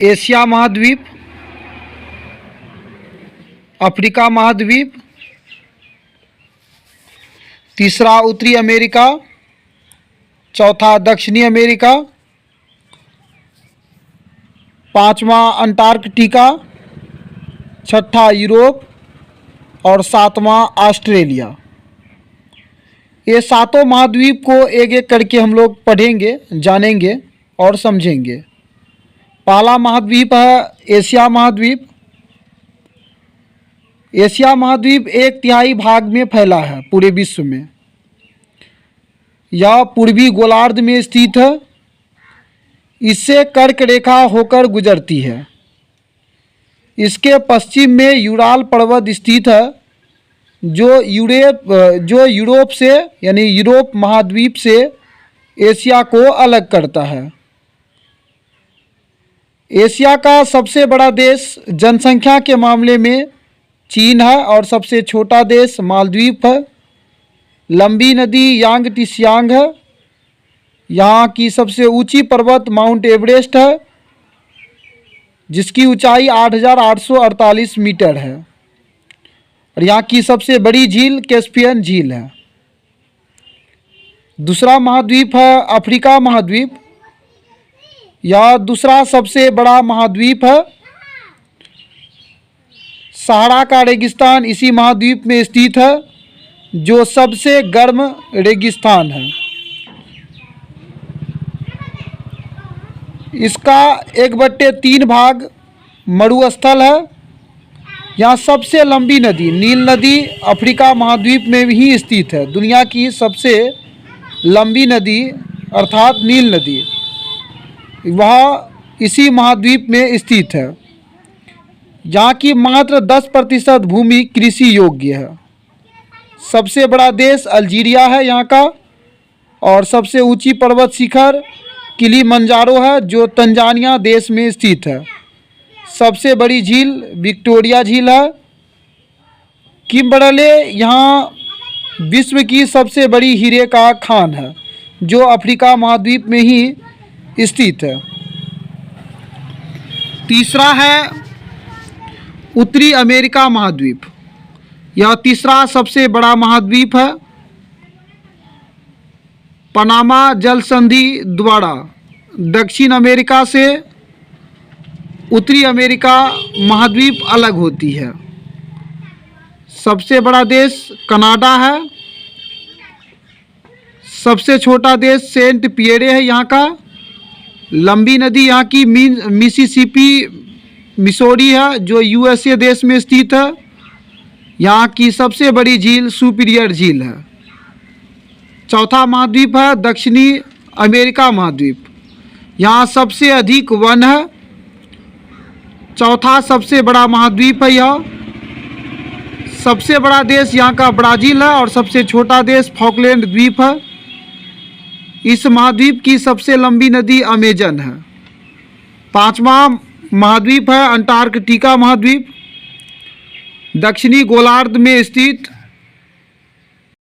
Asia महाद्वीप, Africa महाद्वीप, तीसरा उत्तरी अमेरिका, चौथा दक्षिणी अमेरिका, पांचवा अंटार्कटिका, छठा यूरोप और सातवां ऑस्ट्रेलिया। ये सातों महाद्वीप को एक एक करके हम लोग पढ़ेंगे, जानेंगे और समझेंगे। पहला महाद्वीप है एशिया महाद्वीप। एशिया महाद्वीप 1/3 भाग में फैला है पूरे विश्व में। यह पूर्वी गोलार्ध में स्थित है। इससे कर्क रेखा होकर गुजरती है। इसके पश्चिम में यूराल पर्वत स्थित है, जो यूरोप से यानी यूरोप महाद्वीप से एशिया को अलग करता है। एशिया का सबसे बड़ा देश जनसंख्या के मामले में चीन है और सबसे छोटा देश मालदीव है। लंबी नदी यांगत्सियांग है। यहाँ की सबसे ऊंची पर्वत माउंट एवरेस्ट है, जिसकी ऊंचाई 8,848 मीटर है। और यहाँ की सबसे बड़ी झील कैस्पियन झील है। दूसरा महाद्वीप है अफ्रीका महाद्वीप। यह दूसरा सबसे बड़ा महाद्वीप है। सहारा का रेगिस्तान इसी महाद्वीप में स्थित है, जो सबसे गर्म रेगिस्तान है। इसका 1/3 भाग मरुस्थल है। यहाँ सबसे लंबी नदी नील नदी अफ्रीका महाद्वीप में भी स्थित है। दुनिया की सबसे लंबी नदी अर्थात नील नदी वह इसी महाद्वीप में स्थित है। यहाँ की मात्र 10% भूमि कृषि योग्य है। सबसे बड़ा देश अल्जीरिया है यहाँ का, और सबसे ऊंची पर्वत शिखर किलिमंजारो है, जो तंजानिया देश में स्थित है। सबसे बड़ी झील विक्टोरिया झील है। किम्बरले यहाँ विश्व की सबसे बड़ी हीरे का खान है, जो अफ्रीका महाद्वीप में ही स्थित है। तीसरा है उत्तरी अमेरिका महाद्वीप। यह तीसरा सबसे बड़ा महाद्वीप है। पनामा जल संधि द्वारा दक्षिण अमेरिका से उत्तरी अमेरिका महाद्वीप अलग होती है। सबसे बड़ा देश कनाडा है। सबसे छोटा देश सेंट पियरे है यहाँ का। लंबी नदी यहाँ की मिसिसिपी मिसौरी है, जो यूएसए देश में स्थित है। यहाँ की सबसे बड़ी झील सुपीरियर झील है। चौथा महाद्वीप है दक्षिणी अमेरिका महाद्वीप। यहाँ सबसे अधिक वन है। चौथा सबसे बड़ा महाद्वीप है यह। सबसे बड़ा देश यहाँ का ब्राज़ील है और सबसे छोटा देश फॉकलैंड द्वीप है। इस महाद्वीप की सबसे लंबी नदी अमेजन है। पांचवा महाद्वीप है अंटार्कटिका महाद्वीप। दक्षिणी गोलार्ध में स्थित